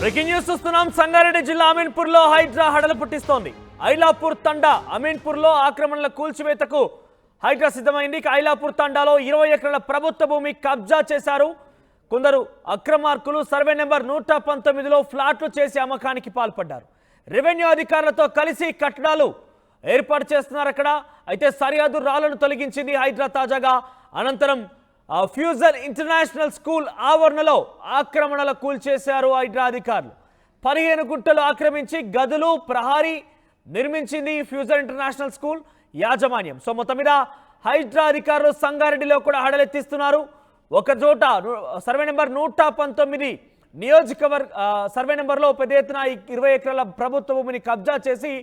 Breaking news చూస్తున్నాం. సంగారెడ్డి జిల్లా అమీన్పూర్ లో హైడ్రా హడలు పుట్టిస్తోంది. ఐలాపూర్ తండా అమీన్పూర్ లో ఆక్రమణల కూల్చివేతకు హైడ్రా సిద్ధమైంది. ఐలాపూర్ తండాలో 20 ఎకరాల ప్రభుత్వ భూమి కబ్జా చేశారు కొందరు అక్రమార్కులు. సర్వే నెంబర్ 119లో ఫ్లాట్లు చేసి అమ్మకానికి పాల్పడ్డారు. రెవెన్యూ అధికారులతో కలిసి కట్టడాలు ఏర్పాటు చేస్తున్నారు అక్కడ. అయితే సరిహద్దు రాళ్లను తొలగించింది హైడ్రా తాజాగా. అనంతరం ఫ్యూజన్ ఇంటర్నేషనల్ స్కూల్ ఆవరణలో ఆక్రమణలు కూల్చేశారు హైడ్రా అధికారులు. 15 గుంటలు ఆక్రమించి గదులు ప్రహారీ నిర్మించింది ఫ్యూజన్ ఇంటర్నేషనల్ స్కూల్ యాజమాన్యం. సో మొత్తం మీద హైడ్రా అధికారులు సంగారెడ్డిలో కూడా హడలెత్తిస్తున్నారు. ఒక చోట సర్వే నెంబర్ 119 నియోజకవర్గ సర్వే నెంబర్లో పెద్ద ఎత్తున 20 ఎకరాల ప్రభుత్వ భూమిని కబ్జా చేసి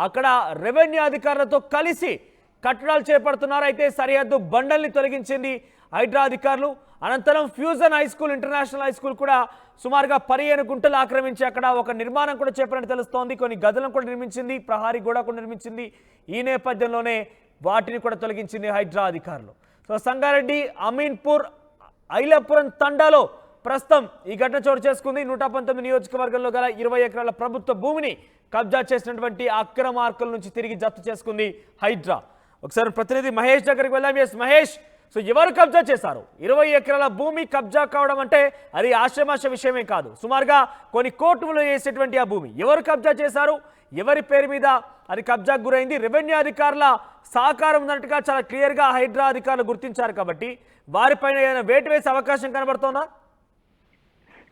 అక్కడ రెవెన్యూ అధికారులతో కలిసి కట్టడాలు చేపడుతున్నారు. అయితే సరిహద్దు బండల్ని తొలగించింది హైడ్రా అధికారులు. అనంతరం fusion high school international high school కూడా సుమారుగా 15 గుంటలు ఆక్రమించి అక్కడ ఒక నిర్మాణం కూడా చేపట్టినట్టు తెలుస్తోంది. కొన్ని గదులను కూడా నిర్మించింది, ప్రహారీ గోడ కూడా నిర్మించింది. ఈ నేపథ్యంలోనే వాటిని కూడా తొలగించింది హైడ్రా అధికారులు. సో సంగారెడ్డి అమీన్పూర్ ఐలాపురం తండాలో ప్రస్తుతం ఈ ఘటన చోటు చేసుకుంది. 119 నియోజకవర్గంలో గల 20 ఎకరాల ప్రభుత్వ భూమిని కబ్జా చేసినటువంటి అక్రమార్కుల నుంచి తిరిగి జప్తు చేసుకుంది హైడ్రా. ఒకసారి ప్రతినిధి మహేష్ దగ్గరికి వెళ్దాం. ఎస్ మహేష్, సో ఎవరు కబ్జా చేశారు? 20 ఎకరాల భూమి కబ్జా కావడం అంటే అది ఆశ్రమాష విషయమే కాదు. సుమారుగా కొన్ని కోట్లు చేసేటువంటి ఆ భూమి ఎవరు కబ్జా చేశారు, ఎవరి పేరు మీద అది కబ్జాకు గురైంది? రెవెన్యూ అధికారుల సహకారం ఉన్నట్టుగా చాలా క్లియర్గా హైడ్రా అధికారులు గుర్తించారు కాబట్టి వారిపైన ఏదైనా వేటు వేసే అవకాశం కనబడుతోందా?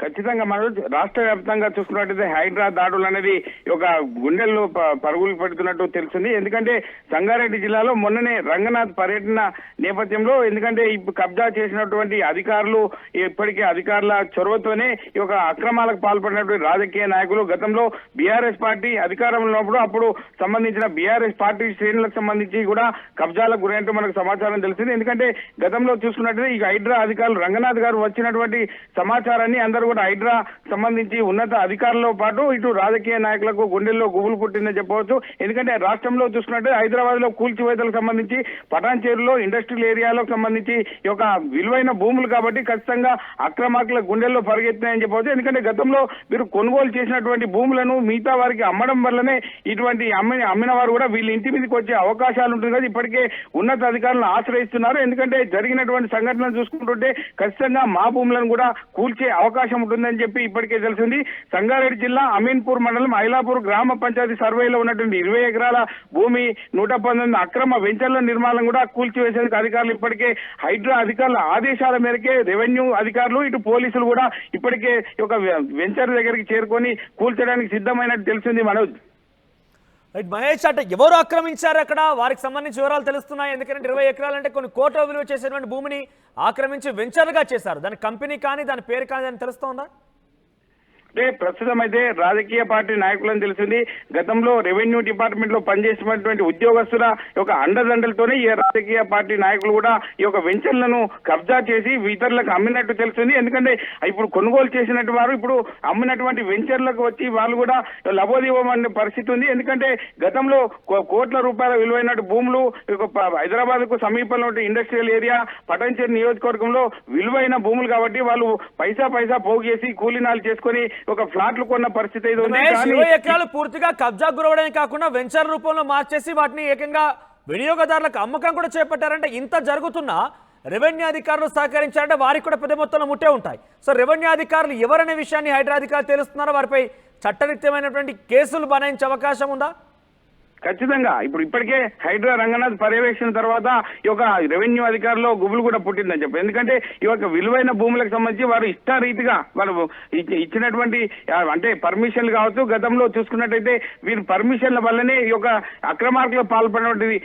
ఖచ్చితంగా మనం రాష్ట్ర వ్యాప్తంగా చూసుకున్నట్టయితే హైడ్రా దాడులు అనేది ఒక గుండెల్లో పరుగులు పెడుతున్నట్టు తెలుస్తుంది. ఎందుకంటే సంగారెడ్డి జిల్లాలో మొన్ననే రంగనాథ్ పర్యటన నేపథ్యంలో ఎందుకంటే ఇప్పుడు కబ్జా చేసినటువంటి అధికారులు ఇప్పటికే అధికారుల చొరవతోనే ఈ యొక్క అక్రమాలకు పాల్పడినటువంటి రాజకీయ నాయకులు గతంలో బీఆర్ఎస్ పార్టీ అధికారంలో ఉన్నప్పుడు అప్పుడు సంబంధించిన బీఆర్ఎస్ పార్టీ శ్రేణులకు సంబంధించి కూడా కబ్జాలకు గురైనట్టు మనకు సమాచారం తెలిసింది. ఎందుకంటే గతంలో చూసుకున్నట్టయితే ఈ హైడ్రా అధికారులు రంగనాథ్ గారు వచ్చినటువంటి సమాచారాన్ని అందరూ కూడా హైడ్రా సంబంధించి ఉన్నత అధికారులతో పాటు ఇటు రాజకీయ నాయకులకు గుండెల్లో గుబులు పుట్టిందని చెప్పవచ్చు. ఎందుకంటే రాష్ట్రంలో చూసుకున్నట్టు హైదరాబాద్ లో కూల్చివేతలకు సంబంధించి పటాన్చేరులో ఇండస్ట్రియల్ ఏరియాలకు సంబంధించి ఈ యొక్క విలువైన భూములు కాబట్టి ఖచ్చితంగా అక్రమార్కుల గుండెల్లో పరిగెత్తినాయని చెప్పవచ్చు. ఎందుకంటే గతంలో మీరు కొనుగోలు చేసినటువంటి భూములను మిగతా వారికి అమ్మడం వల్లనే ఇటువంటి అమ్మిన వారు కూడా వీళ్ళ ఇంటి మీదకి వచ్చే అవకాశాలు ఉంటుంది కదా. ఇప్పటికే ఉన్నత అధికారులను ఆశ్రయిస్తున్నారు. ఎందుకంటే జరిగినటువంటి సంఘటనలు చూసుకుంటుంటే ఖచ్చితంగా మా భూములను కూడా కూల్చే అవకాశం ఉంటుందని చెప్పి ఇప్పటికే తెలిసింది. సంగారెడ్డి జిల్లా అమీన్పూర్ మండలం ఐలాపూర్ గ్రామ పంచాయతీ సర్వేలో ఉన్నటువంటి 20 ఎకరాల భూమి 119 అక్రమ వెంచర్ల నిర్మాణం కూడా కూల్చివేసేందుకు అధికారులు ఇప్పటికే హైడ్రా అధికారుల ఆదేశాల మేరకే రెవెన్యూ అధికారులు ఇటు పోలీసులు కూడా ఇప్పటికే ఒక వెంచర్ దగ్గరికి చేరుకొని కూల్చడానికి సిద్ధమైనట్టు తెలిసింది. మనోజ్ మహేష్, అంటే ఎవరు ఆక్రమించారు అక్కడ? వారికి సంబంధించి వివరాలు తెలుస్తున్నాయి. ఎందుకంటే 20 ఎకరాలు అంటే కొన్ని కోట్ల విలువ చేసేటువంటి భూమిని ఆక్రమించి వెంచర్గా చేశారు. దాని కంపెనీ కానీ దాని పేరు కానీ దాన్ని తెలుస్తోందా? అంటే ప్రస్తుతం అయితే రాజకీయ పార్టీ నాయకులని తెలిసింది. గతంలో రెవెన్యూ డిపార్ట్మెంట్ లో పనిచేసినటువంటి ఉద్యోగస్తుల యొక్క అండదండలతోనే ఈ రాజకీయ పార్టీ నాయకులు కూడా ఈ యొక్క వెంచర్లను కబ్జా చేసి ఇతరులకు అమ్మినట్టు తెలిసింది. ఎందుకంటే ఇప్పుడు కొనుగోలు చేసినట్టు వారు ఇప్పుడు అమ్మినటువంటి వెంచర్లకు వచ్చి వాళ్ళు కూడా లబోదివ్వమనే పరిస్థితి ఉంది. ఎందుకంటే గతంలో కోట్ల రూపాయల విలువైన భూములు హైదరాబాద్ కు సమీపంలో ఇండస్ట్రియల్ ఏరియా పటాన్చేరు నియోజకవర్గంలో విలువైన భూములు కాబట్టి వాళ్ళు పైసా పోగు చేసి కూలీనాలు చేసుకొని ఒక ఫ్లాట్లు కొన్న పరిస్థితి 20 ఎకరాలు పూర్తిగా కబ్జా గురవడమే కాకుండా వెంచర్ రూపంలో మార్చేసి వాటిని ఏకంగా వినియోగదారులకు అమ్మకం కూడా చేపట్టారంటే ఇంత జరుగుతున్నా రెవెన్యూ అధికారులు సహకరించారంటే వారికి కూడా పెద్ద మొత్తంలో ముట్టే ఉంటాయి. సో రెవెన్యూ అధికారులు ఎవరనే విషయాన్ని హైడ్రా అధికారులు తెలుస్తున్నారో వారిపై చట్టరీత్యమైనటువంటి కేసులు బనాయించే అవకాశం ఉందా? ఖచ్చితంగా ఇప్పటికే హైడ్రా రంగనాథ్ పర్యవేక్షణ తర్వాత ఈ యొక్క రెవెన్యూ అధికారులు గుబులు కూడా పుట్టిందని చెప్పి. ఎందుకంటే ఈ యొక్క విలువైన భూములకు సంబంధించి వారు ఇష్టారీతిగా వారు ఇచ్చినటువంటి అంటే పర్మిషన్లు కావచ్చు. గతంలో చూసుకున్నట్టయితే వీరి పర్మిషన్ల వల్లనే ఈ యొక్క అక్రమార్కులకు పాల్పడినటువంటి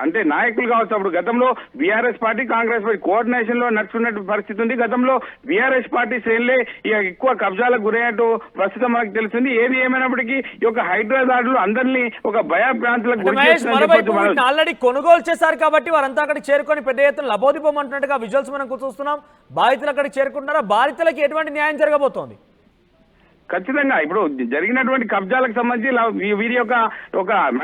అంటే నాయకులు కావచ్చు. అప్పుడు గతంలో BRS party Congress party coordination లో నడుచుకున్న పరిస్థితి ఉంది. గతంలో బీఆర్ఎస్ పార్టీ శ్రేణులే ఎక్కువ కబ్జాలకు గురైనట్టు ప్రస్తుతం మనకు తెలిసింది. ఏది ఏమైనప్పటికీ ఈ యొక్క హైడ్రా దాడులు అందరినీ ఒక భయభ్రాంతులకు ఆల్రెడీ కొనుగోలు చేశారు కాబట్టి వారంతా అక్కడికి చేరుకొని పెద్ద ఎత్తున లబోదిపోమంటున్నట్టుగా విజువల్స్ మనం చూస్తున్నాం. బాధితులు అక్కడికి చేరుకుంటున్నారా? బాధితులకు ఎటువంటి న్యాయం జరగబోతోంది? ఖచ్చితంగా ఇప్పుడు జరిగినటువంటి కబ్జాలకు సంబంధించి వీరి యొక్క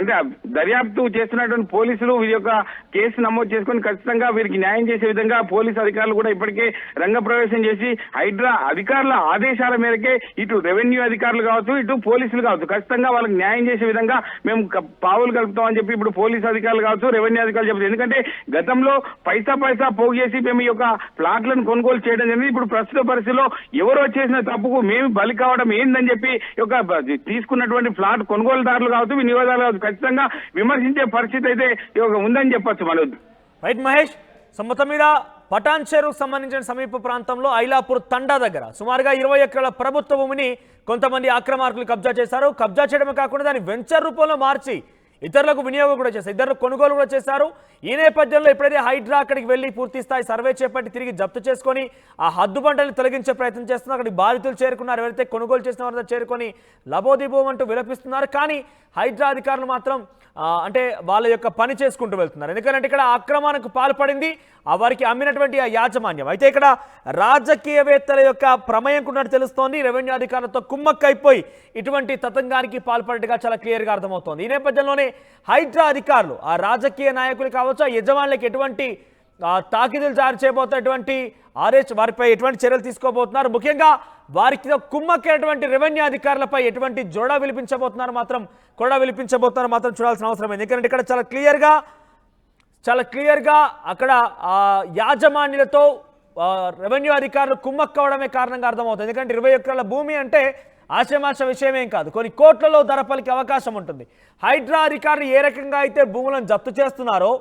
అంటే దర్యాప్తు చేస్తున్నటువంటి పోలీసులు వీరి యొక్క కేసు నమోదు చేసుకుని ఖచ్చితంగా వీరికి న్యాయం చేసే విధంగా పోలీసు అధికారులు కూడా ఇప్పటికే రంగప్రవేశం చేసి హైడ్రా అధికారుల ఆదేశాల మేరకే ఇటు రెవెన్యూ అధికారులు కావచ్చు ఇటు పోలీసులు కావచ్చు ఖచ్చితంగా వాళ్ళకి న్యాయం చేసే విధంగా మేము పావులు కలుపుతామని చెప్పి ఇప్పుడు పోలీసు అధికారులు కావచ్చు రెవెన్యూ అధికారులు చెప్తారు. ఎందుకంటే గతంలో పైసా పోగు చేసి మేము ఈ యొక్క ప్లాట్లను కొనుగోలు చేయడం జరిగింది. ఇప్పుడు ప్రస్తుత పరిస్థితిలో ఎవరో చేసిన తప్పుకు మేము బలి కావడం ఏందని చెప్పి ఒక తీసుకున్నటువంటి ఫ్లాట్ కొనుగోలుదారులు కావచ్చు వినియోగదారులు కావచ్చు ఖచ్చితంగా విమర్శించే పరిస్థితి అయితే ఉందని చెప్పొచ్చు మనోజ్. రైట్ మహేష్, మొత్తం మీద పటాన్ చెరువుకు సంబంధించిన సమీప ప్రాంతంలో ఐలాపూర్ తండా దగ్గర సుమారుగా 20 ఎకరాల ప్రభుత్వ భూమిని కొంతమంది ఆక్రమార్కులు కబ్జా చేశారు. కబ్జా చేయడమే కాకుండా దాన్ని వెంచర్ రూపంలో మార్చి ఇతరులకు వినియోగం కూడా చేశారు, ఇతరులకు కొనుగోలు కూడా చేశారు. ఈ నేపథ్యంలో ఎప్పుడైతే హైడ్రా అక్కడికి వెళ్లి పూర్తి స్థాయి సర్వే చేపట్టి తిరిగి జప్తు చేసుకొని ఆ హద్దుబండల్ని తొలగించే ప్రయత్నం చేస్తున్నారు. అక్కడికి బాధితులు చేరుకున్నారు, ఎవరైతే కొనుగోలు చేసిన వారితో చేరుకొని లబోదిబోం అంటూ విలపిస్తున్నారు. కానీ హైడ్రా అధికారులు మాత్రం అంటే వాళ్ళ యొక్క పని చేసుకుంటూ వెళ్తున్నారు. ఎందుకంటే ఇక్కడ ఆక్రమణకు పాల్పడింది వారికి అమ్మినటువంటి ఆ యాజమాన్యం. అయితే ఇక్కడ రాజకీయవేత్తల యొక్క ప్రమేయం ఉన్నట్టు తెలుస్తోంది. రెవెన్యూ అధికారులతో కుమ్మక్కైపోయి ఇటువంటి తతంగానికి పాల్పడినట్టుగా చాలా క్లియర్గా అర్థమవుతోంది. ఈ నేపథ్యంలోనే హైడ్రా అధికారులు ఆ రాజకీయ నాయకులు కావచ్చు, ఆ యజమానులకు ఎటువంటి తాకిదులు జారీ చేయబోతున్నటువంటి వారిపై ఎటువంటి చర్యలు తీసుకోబోతున్నారు, ముఖ్యంగా వారికి కుమ్మక్కినటువంటి రెవెన్యూ అధికారులపై ఎటువంటి కొరడా విలిపించబోతున్నారు మాత్రం చూడాల్సిన అవసరం ఉంది. ఎందుకంటే ఇక్కడ చాలా క్లియర్గా అక్కడ యాజమాన్యులతో రెవెన్యూ అధికారులు కుమ్మక్కవడమే కారణంగా అర్థమవుతుంది. ఎందుకంటే 20 ఎకరాల భూమి అంటే ఆశమాష విషయమేం కాదు, కొన్ని కోట్లలో ధర పలికే అవకాశం ఉంటుంది. హైడ్రా అధికారులు ఏ రకంగా అయితే భూములను జప్తు చేస్తున్నారో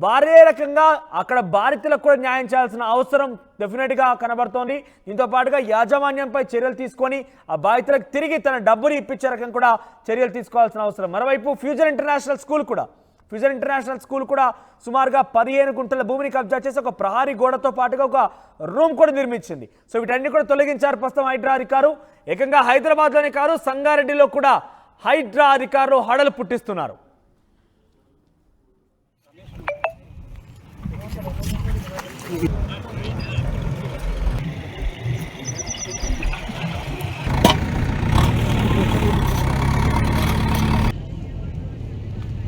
వారే రకంగా అక్కడ బాధితులకు కూడా న్యాయం చేయాల్సిన అవసరం డెఫినెట్గా కనబడుతోంది. దీంతో పాటుగా యాజమాన్యంపై చర్యలు తీసుకొని ఆ బాధితులకు తిరిగి తన డబ్బుని ఇప్పించే రకం కూడా చర్యలు తీసుకోవాల్సిన అవసరం. మరోవైపు ఫ్యూచర్ ఇంటర్నేషనల్ స్కూల్ కూడా సుమారుగా 15 గుంటల భూమిని కబ్జా చేసి ఒక ప్రహారీ గోడతో పాటుగా ఒక రూమ్ కూడా నిర్మించింది. సో వీటన్ని కూడా తొలగించారు ప్రస్తుతం హైడ్రా అధికారులు. ఏకంగా హైదరాబాద్లోనే కాదు, సంగారెడ్డిలో కూడా హైడ్రా అధికారులు హడలు పుట్టిస్తున్నారు.